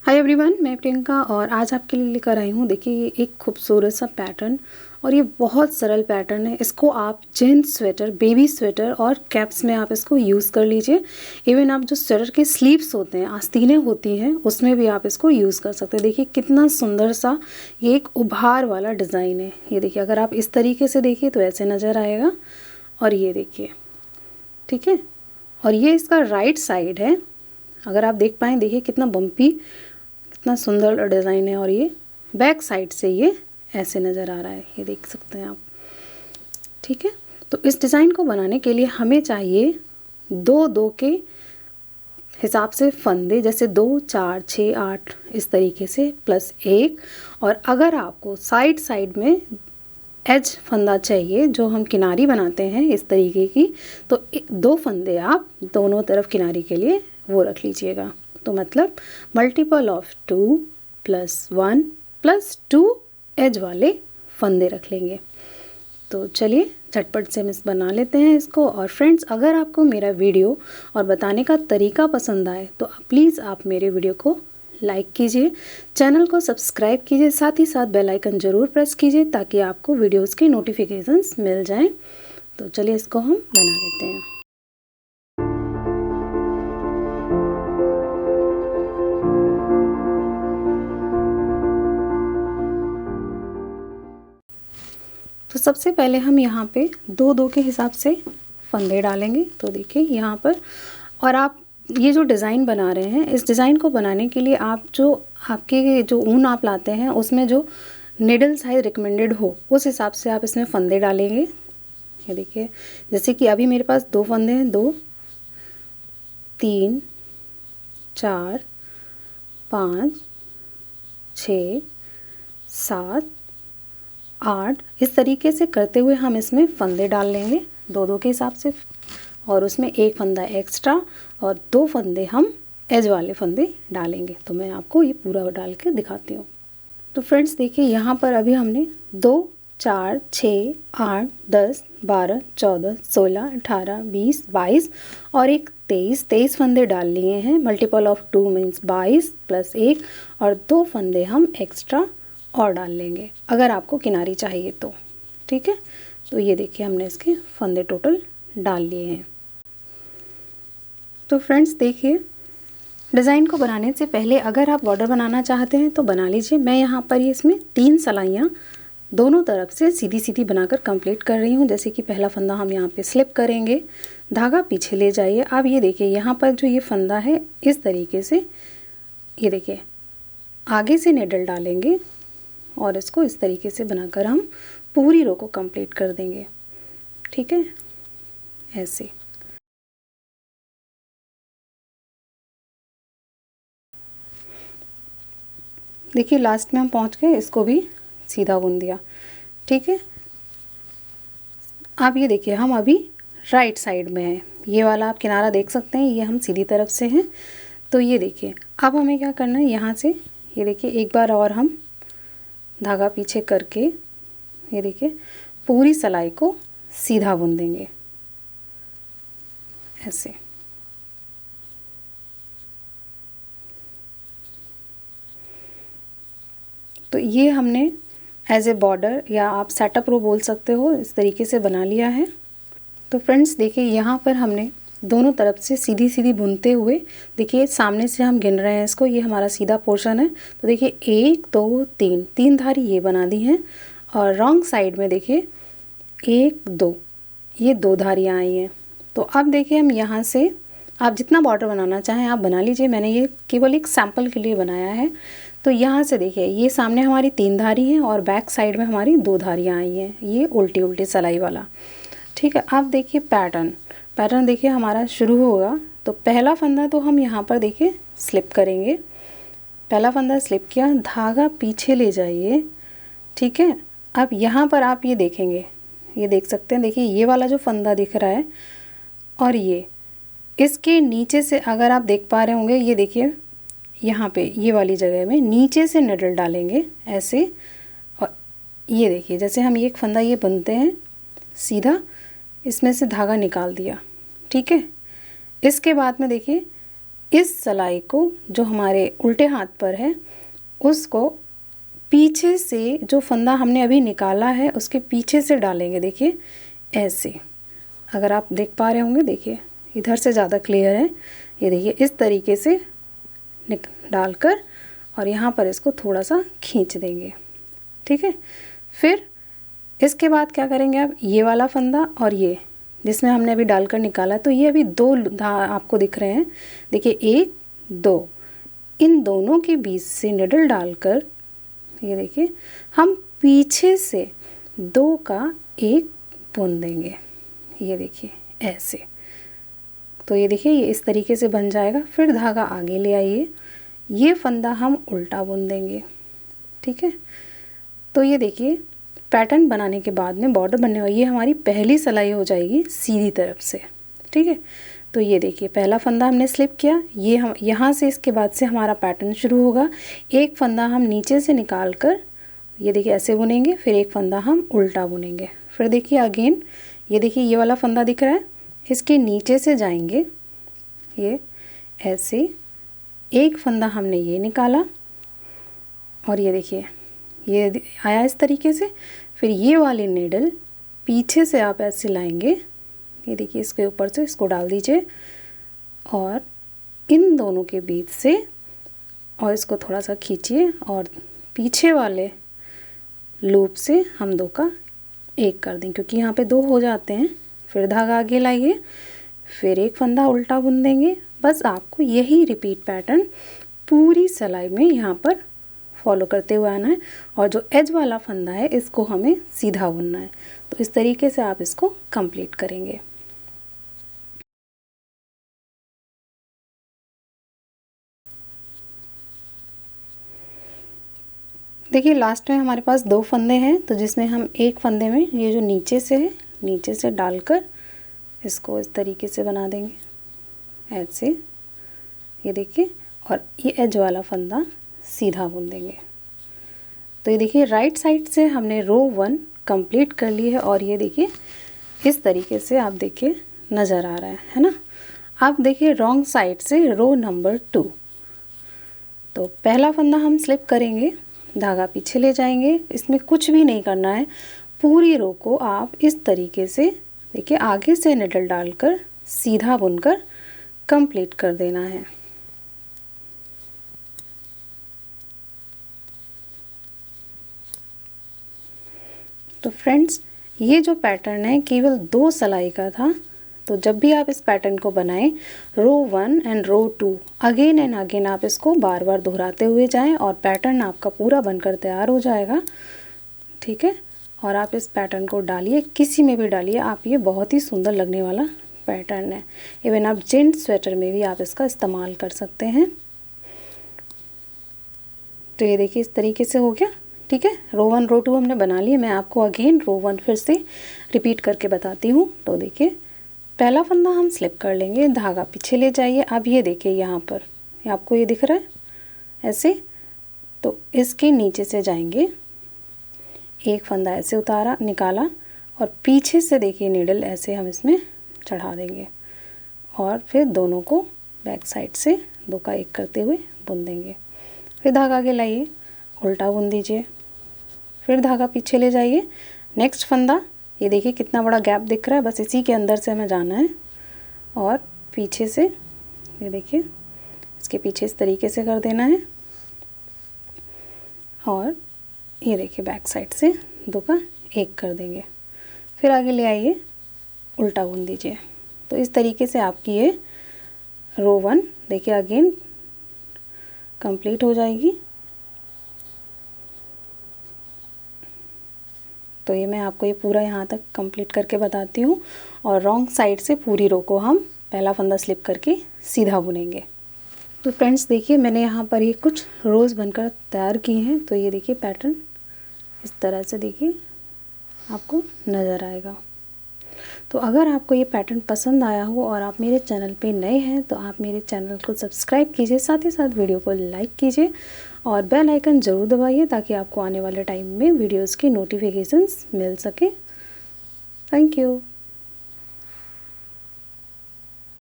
Hi everyone, मैं प्रियंका और आज आपके लिए लेकर आई हूँ। देखिए ये एक खूबसूरत सा पैटर्न और ये बहुत सरल पैटर्न है। इसको आप जेंट्स स्वेटर, बेबी स्वेटर और कैप्स में आप इसको यूज़ कर लीजिए। इवन आप जो स्वेटर के स्लीव्स होते हैं, आस्तीनें होती हैं, उसमें भी आप इसको यूज़ कर सकते हैं। देखिए कितना सुंदर सा ये एक उभार वाला डिज़ाइन है। ये देखिए, अगर आप इस तरीके से देखिए तो ऐसे नज़र आएगा। और ये देखिए, ठीक है। और ये इसका राइट साइड है, अगर आप देख पाएँ। देखिए कितना बम्पी, कितना सुंदर डिज़ाइन है। और ये बैक साइड से ये ऐसे नज़र आ रहा है, ये देख सकते हैं आप। ठीक है, तो इस डिज़ाइन को बनाने के लिए हमें चाहिए 2-2 के हिसाब से फंदे, जैसे 2, 4, 6, 8 इस तरीके से, प्लस 1। और अगर आपको साइड साइड में एज फंदा चाहिए, जो हम किनारी बनाते हैं इस तरीके की, तो 2 फंदे आप दोनों तरफ किनारी के लिए वो रख लीजिएगा। तो मतलब मल्टीपल ऑफ 2 + 1 + 2 एज वाले फंदे रख लेंगे। तो चलिए झटपट से हम बना लेते हैं इसको। और फ्रेंड्स, अगर आपको मेरा वीडियो और बताने का तरीका पसंद आए तो प्लीज़ आप मेरे वीडियो को लाइक कीजिए, चैनल को सब्सक्राइब कीजिए, साथ ही साथ बेल आइकन ज़रूर प्रेस कीजिए ताकि आपको वीडियोस की नोटिफिकेशंस मिल जाएं। तो चलिए इसको हम बना लेते हैं। तो सबसे पहले हम यहाँ पे 2-2 के हिसाब से फंदे डालेंगे। तो देखिए यहाँ पर, और आप ये जो डिज़ाइन बना रहे हैं, इस डिज़ाइन को बनाने के लिए आप जो आपके जो ऊन आप लाते हैं उसमें जो निडल साइज रिकमेंडेड हो उस हिसाब से आप इसमें फंदे डालेंगे। ये देखिए, जैसे कि अभी मेरे पास 2 फंदे हैं, 2, 3, 4, 5, 6, 7, 8 इस तरीके से करते हुए हम इसमें फंदे डाल लेंगे 2-2 के हिसाब से। और उसमें एक फंदा एक्स्ट्रा और 2 फंदे हम एज वाले फंदे डालेंगे। तो मैं आपको ये पूरा डाल के दिखाती हूँ। तो फ्रेंड्स देखिए, यहाँ पर अभी हमने 2, 4, 6, 8, 10, 12, 14, 16, 18, 20, 22 और एक 23 फंदे डाल लिए हैं। मल्टीपल ऑफ 2 मीन्स 22 + 1 और 2 फंदे हम एक्स्ट्रा और डाल लेंगे अगर आपको किनारी चाहिए तो। ठीक है, तो ये देखिए हमने इसके फंदे टोटल डाल लिए हैं। तो फ्रेंड्स देखिए, डिज़ाइन को बनाने से पहले अगर आप बॉर्डर बनाना चाहते हैं तो बना लीजिए। मैं यहाँ पर ये इसमें 3 सलाइयाँ दोनों तरफ से सीधी सीधी बनाकर कंप्लीट कर रही हूँ। जैसे कि पहला फंदा हम यहाँ पे स्लिप करेंगे, धागा पीछे ले जाइए। अब ये देखिए, यहाँ पर जो ये फंदा है इस तरीके से, ये देखिए आगे से निडल डालेंगे और इसको इस तरीके से बनाकर हम पूरी रो को कंप्लीट कर देंगे। ठीक है, ऐसे। देखिए लास्ट में हम पहुंच गए, इसको भी सीधा बुन दिया। ठीक है, अब ये देखिए हम अभी राइट साइड में हैं। ये वाला आप किनारा देख सकते हैं, ये हम सीधी तरफ से हैं। तो ये देखिए, अब हमें क्या करना है, यहाँ से ये देखिए एक बार और हम धागा पीछे करके, ये देखिए पूरी सलाई को सीधा बुन देंगे ऐसे। तो ये हमने एज ए बॉर्डर या आप सेटअप रो बोल सकते हो, इस तरीके से बना लिया है। तो फ्रेंड्स देखिए, यहाँ पर हमने दोनों तरफ से सीधी सीधी बुनते हुए, देखिए सामने से हम गिन रहे हैं इसको, ये हमारा सीधा पोर्शन है। तो देखिए 1, 2, 3 धारी ये बना दी हैं। और रॉन्ग साइड में देखिए 1, 2 ये 2 धारियाँ आई हैं। तो अब देखिए हम यहाँ से, आप जितना बॉर्डर बनाना चाहें आप बना लीजिए। मैंने ये केवल एक सैम्पल के लिए बनाया है। तो यहाँ से देखिए, ये सामने हमारी 3 धारी हैं और बैक साइड में हमारी 2 धारियाँ आई हैं, ये उल्टी उल्टी सिलाई वाला। ठीक है, अब देखिए पैटर्न देखिए हमारा शुरू होगा। तो पहला फंदा तो हम यहाँ पर देखिए स्लिप करेंगे। पहला फंदा स्लिप किया, धागा पीछे ले जाइए। ठीक है, अब यहाँ पर आप ये देखेंगे, ये देख सकते हैं, देखिए ये वाला जो फंदा दिख रहा है और ये इसके नीचे से अगर आप देख पा रहे होंगे, ये देखिए यहाँ पे ये वाली जगह में नीचे से निडल डालेंगे ऐसे। और ये देखिए, जैसे हम एक फंदा ये बुनते हैं सीधा, इसमें से धागा निकाल दिया। ठीक है, इसके बाद में देखिए इस सिलाई को जो हमारे उल्टे हाथ पर है उसको पीछे से, जो फंदा हमने अभी निकाला है उसके पीछे से डालेंगे। देखिए ऐसे, अगर आप देख पा रहे होंगे, देखिए इधर से ज़्यादा क्लियर है। ये देखिए इस तरीके से डालकर और यहाँ पर इसको थोड़ा सा खींच देंगे। ठीक है, फिर इसके बाद क्या करेंगे आप, ये वाला फंदा और ये जिसमें हमने अभी डालकर निकाला, तो ये अभी दो आपको दिख रहे हैं। देखिए 1 2, इन दोनों के बीच से निडल डालकर ये देखिए हम पीछे से 2 का 1 बुन देंगे। ये देखिए ऐसे, तो ये देखिए ये इस तरीके से बन जाएगा। फिर धागा आगे ले आइए, ये फंदा हम उल्टा बुन देंगे। ठीक है, तो ये देखिए पैटर्न बनाने के बाद में बॉर्डर बनने वाली, ये हमारी पहली सिलाई हो जाएगी सीधी तरफ से। ठीक है, तो ये देखिए पहला फंदा हमने स्लिप किया, ये हम यहाँ से इसके बाद से हमारा पैटर्न शुरू होगा। एक फंदा हम नीचे से निकाल कर ये देखिए ऐसे बुनेंगे, फिर एक फंदा हम उल्टा बुनेंगे। फिर देखिए अगेन ये देखिए ये वाला फंदा दिख रहा है, इसके नीचे से जाएंगे, ये ऐसे एक फंदा हमने ये निकाला और ये देखिए ये आया इस तरीके से। फिर ये वाली नीडल पीछे से आप ऐसे लाएंगे, ये देखिए इसके ऊपर से इसको डाल दीजिए और इन दोनों के बीच से और इसको थोड़ा सा खींचिए और पीछे वाले लूप से हम 2 का 1 कर दें, क्योंकि यहाँ पे 2 हो जाते हैं। फिर धागा आगे लाइए, फिर एक फंदा उल्टा बुन देंगे। बस आपको यही रिपीट पैटर्न पूरी सिलाई में यहाँ पर फॉलो करते हुए आना है और जो एज वाला फंदा है इसको हमें सीधा बुनना है। तो इस तरीके से आप इसको कंप्लीट करेंगे। देखिए लास्ट में हमारे पास 2 फंदे हैं, तो जिसमें हम एक फंदे में ये जो नीचे से है, नीचे से डालकर इसको इस तरीके से बना देंगे ऐसे, ये देखिए, और ये एज वाला फंदा सीधा बुन देंगे। तो ये देखिए राइट साइड से हमने रो 1 कंप्लीट कर ली है और ये देखिए इस तरीके से आप देखिए नज़र आ रहा है ना। आप देखिए रॉन्ग साइड से रो नंबर 2, तो पहला फंदा हम स्लिप करेंगे, धागा पीछे ले जाएंगे, इसमें कुछ भी नहीं करना है। पूरी रो को आप इस तरीके से देखिए आगे से निडल डालकर सीधा बुनकर कंप्लीट कर देना है। तो फ्रेंड्स ये जो पैटर्न है केवल 2 सिलाई का था, तो जब भी आप इस पैटर्न को बनाएं row 1 and row 2 again and again आप इसको बार बार दोहराते हुए जाएं और पैटर्न आपका पूरा बनकर तैयार हो जाएगा। ठीक है, और आप इस पैटर्न को डालिए, किसी में भी डालिए आप, ये बहुत ही सुंदर लगने वाला पैटर्न है। इवन आप जेंट्स स्वेटर में भी आप इसका इस्तेमाल कर सकते हैं। तो ये देखिए इस तरीके से हो गया। ठीक है, रो 1 रो 2 हमने बना लिए। मैं आपको अगेन रो 1 फिर से रिपीट करके बताती हूँ। तो देखिए पहला फंदा हम स्लिप कर लेंगे, धागा पीछे ले जाइए। अब ये देखिए यहाँ पर आपको ये दिख रहा है ऐसे, तो इसके नीचे से जाएंगे, एक फंदा ऐसे उतारा निकाला और पीछे से देखिए नीडल ऐसे हम इसमें चढ़ा देंगे और फिर दोनों को बैक साइड से 2 का 1 करते हुए बुन देंगे। फिर धागा आगे लाइए, उल्टा बुन दीजिए, फिर धागा पीछे ले जाइए, नेक्स्ट फंदा, ये देखिए कितना बड़ा गैप दिख रहा है, बस इसी के अंदर से हमें जाना है और पीछे से ये देखिए इसके पीछे इस तरीके से कर देना है और ये देखिए बैक साइड से 2 का 1 कर देंगे। फिर आगे ले आइए, उल्टा बुन दीजिए। तो इस तरीके से आपकी ये रो 1 देखिए अगेन कंप्लीट हो जाएगी। तो ये मैं आपको ये पूरा यहाँ तक कंप्लीट करके बताती हूँ और रॉन्ग साइड से पूरी रो को हम पहला फंदा स्लिप करके सीधा बुनेंगे। तो फ्रेंड्स देखिए मैंने यहाँ पर ये कुछ रोज़ बनकर तैयार किए हैं। तो ये देखिए पैटर्न इस तरह से देखिए आपको नज़र आएगा। तो अगर आपको ये पैटर्न पसंद आया हो और आप मेरे चैनल पे नए हैं तो आप मेरे चैनल को सब्सक्राइब कीजिए, साथ ही साथ वीडियो को लाइक कीजिए और बेल आइकन ज़रूर दबाइए ताकि आपको आने वाले टाइम में वीडियोस की नोटिफिकेशंस मिल सके। Thank you.